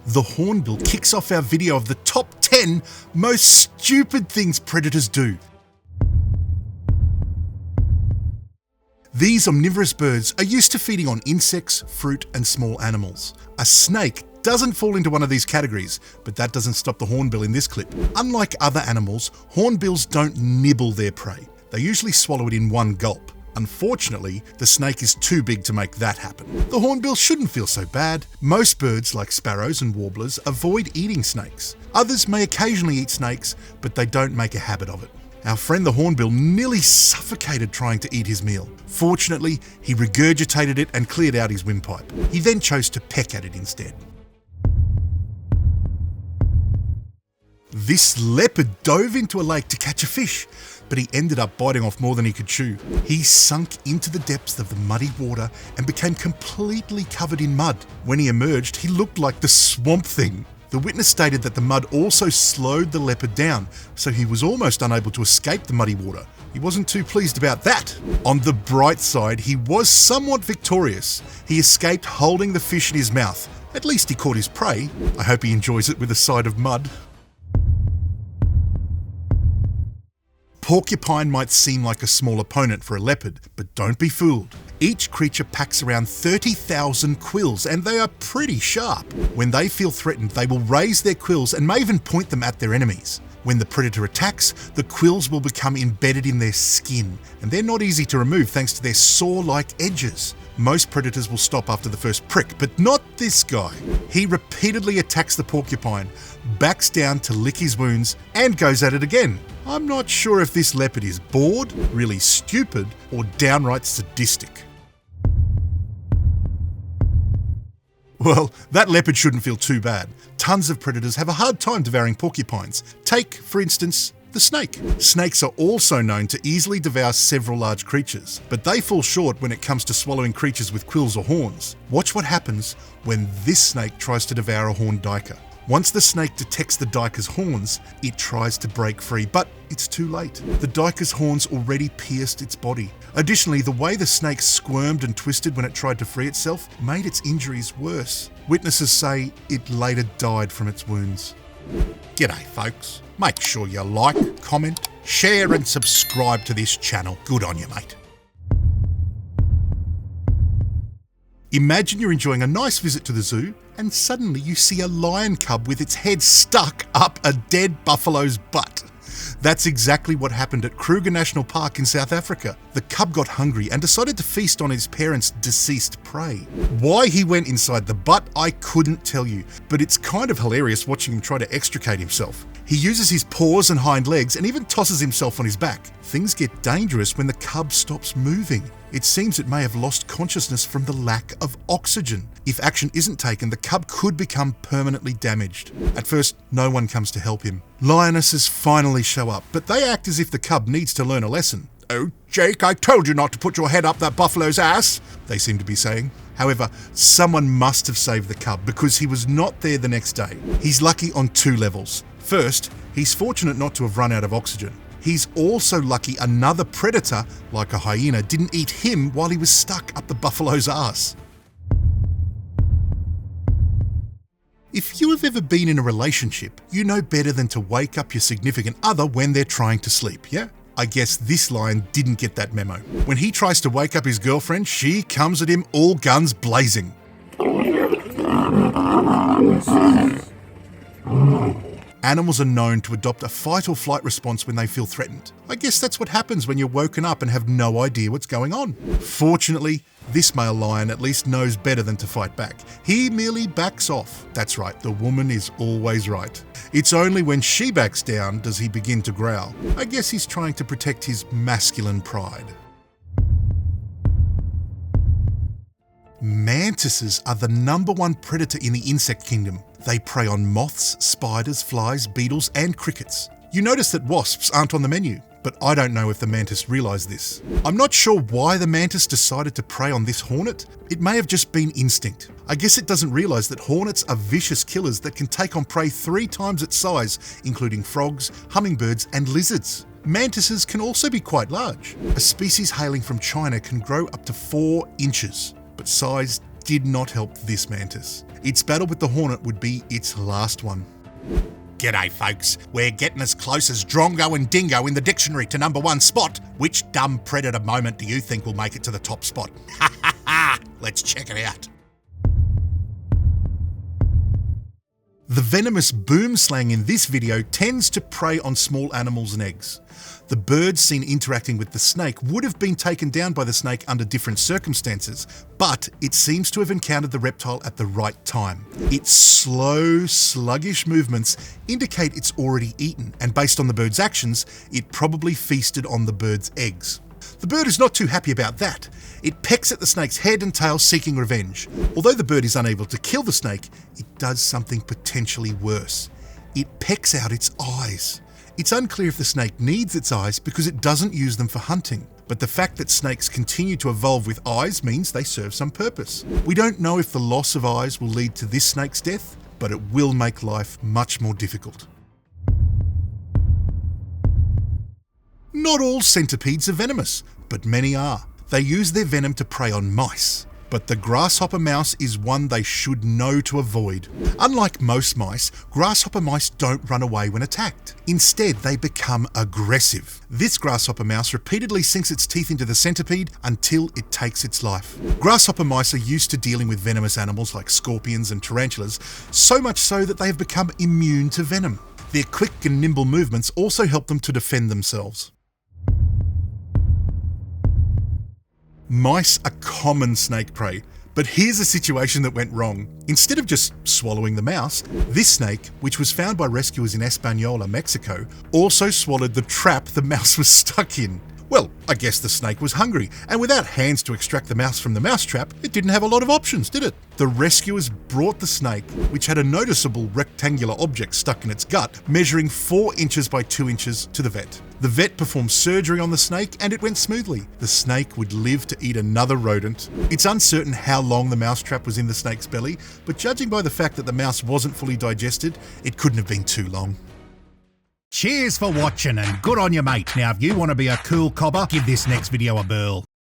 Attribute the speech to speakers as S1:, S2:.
S1: the Hornbill kicks off our video of the top 10 most stupid things predators do. These omnivorous birds are used to feeding on insects, fruit and small animals. A snake doesn't fall into one of these categories, but that doesn't stop the hornbill in this clip. Unlike other animals, hornbills don't nibble their prey. They usually swallow it in one gulp. Unfortunately, the snake is too big to make that happen. The hornbill shouldn't feel so bad. Most birds, like sparrows and warblers, avoid eating snakes. Others may occasionally eat snakes, but they don't make a habit of it. Our friend the hornbill nearly suffocated trying to eat his meal. Fortunately, he regurgitated it and cleared out his windpipe. He then chose to peck at it instead. This leopard dove into a lake to catch a fish, but he ended up biting off more than he could chew. He sunk into the depths of the muddy water and became completely covered in mud. When he emerged, he looked like the Swamp Thing. The witness stated that the mud also slowed the leopard down, so he was almost unable to escape the muddy water. He wasn't too pleased about that. On the bright side, he was somewhat victorious. He escaped holding the fish in his mouth. At least he caught his prey. I hope he enjoys it with a side of mud. Porcupine might seem like a small opponent for a leopard, but don't be fooled. Each creature packs around 30,000 quills, and they are pretty sharp. When they feel threatened, they will raise their quills and may even point them at their enemies. When the predator attacks, the quills will become embedded in their skin, and they're not easy to remove thanks to their saw-like edges. Most predators will stop after the first prick, but not this guy. He repeatedly attacks the porcupine, backs down to lick his wounds, and goes at it again. I'm not sure if this leopard is bored, really stupid, or downright sadistic. Well, that leopard shouldn't feel too bad. Tons of predators have a hard time devouring porcupines. Take, for instance, the snake. Snakes are also known to easily devour several large creatures, but they fall short when it comes to swallowing creatures with quills or horns. Watch what happens when this snake tries to devour a horned duiker. Once the snake detects the duiker's horns, it tries to break free, but it's too late. The duiker's horns already pierced its body. Additionally, the way the snake squirmed and twisted when it tried to free itself made its injuries worse. Witnesses say it later died from its wounds. G'day folks. Make sure you like, comment, share and subscribe to this channel. Good on you, mate. Imagine you're enjoying a nice visit to the zoo and suddenly you see a lion cub with its head stuck up a dead buffalo's butt. That's exactly what happened at Kruger National Park in South Africa. The cub got hungry and decided to feast on his parents' deceased prey. Why he went inside the butt, I couldn't tell you, but it's kind of hilarious watching him try to extricate himself. He uses his paws and hind legs and even tosses himself on his back. Things get dangerous when the cub stops moving. It seems it may have lost consciousness from the lack of oxygen. If action isn't taken, the cub could become permanently damaged. At first, no one comes to help him. Lionesses finally show up, but they act as if the cub needs to learn a lesson. "Oh, Jake, I told you not to put your head up that buffalo's ass," they seem to be saying. However, someone must have saved the cub because he was not there the next day. He's lucky on two levels. First, he's fortunate not to have run out of oxygen. He's also lucky another predator, like a hyena, didn't eat him while he was stuck up the buffalo's ass. If you have ever been in a relationship, you know better than to wake up your significant other when they're trying to sleep, yeah? I guess this lion didn't get that memo. When he tries to wake up his girlfriend, she comes at him all guns blazing. Animals are known to adopt a fight or flight response when they feel threatened. I guess that's what happens when you're woken up and have no idea what's going on. Fortunately, this male lion at least knows better than to fight back. He merely backs off. That's right, the woman is always right. It's only when she backs down does he begin to growl. I guess he's trying to protect his masculine pride. Mantises are the #1 predator in the insect kingdom. They prey on moths, spiders, flies, beetles, and crickets. You notice that wasps aren't on the menu, but I don't know if the mantis realised this. I'm not sure why the mantis decided to prey on this hornet. It may have just been instinct. I guess it doesn't realise that hornets are vicious killers that can take on prey 3 times its size, including frogs, hummingbirds, and lizards. Mantises can also be quite large. A species hailing from China can grow up to 4 inches. But size did not help this mantis. Its battle with the hornet would be its last one. G'day folks, we're getting as close as drongo and dingo in the dictionary to #1 spot. Which dumb predator moment do you think will make it to the top spot? Ha ha ha! Let's check it out. The venomous boomslang in this video tends to prey on small animals and eggs. The bird seen interacting with the snake would have been taken down by the snake under different circumstances, but it seems to have encountered the reptile at the right time. Its slow, sluggish movements indicate it's already eaten, and based on the bird's actions, it probably feasted on the bird's eggs. The bird is not too happy about that. It pecks at the snake's head and tail seeking revenge. Although the bird is unable to kill the snake, it does something potentially worse. It pecks out its eyes. It's unclear if the snake needs its eyes because it doesn't use them for hunting, but the fact that snakes continue to evolve with eyes means they serve some purpose. We don't know if the loss of eyes will lead to this snake's death, but it will make life much more difficult. Not all centipedes are venomous, but many are. They use their venom to prey on mice, but the grasshopper mouse is one they should know to avoid. Unlike most mice, grasshopper mice don't run away when attacked. Instead, they become aggressive. This grasshopper mouse repeatedly sinks its teeth into the centipede until it takes its life. Grasshopper mice are used to dealing with venomous animals like scorpions and tarantulas, so much so that they have become immune to venom. Their quick and nimble movements also help them to defend themselves. Mice are common snake prey, but here's a situation that went wrong. Instead of just swallowing the mouse, this snake, which was found by rescuers in Española, Mexico, also swallowed the trap the mouse was stuck in. Well, I guess the snake was hungry, and without hands to extract the mouse from the mousetrap, it didn't have a lot of options, did it? The rescuers brought the snake, which had a noticeable rectangular object stuck in its gut, measuring 4 inches by 2 inches, to the vet. The vet performed surgery on the snake and it went smoothly. The snake would live to eat another rodent. It's uncertain how long the mousetrap was in the snake's belly, but judging by the fact that the mouse wasn't fully digested, it couldn't have been too long.
S2: Cheers for watching and good on you, mate. Now if you want to be a cool cobber, give this next video a burl.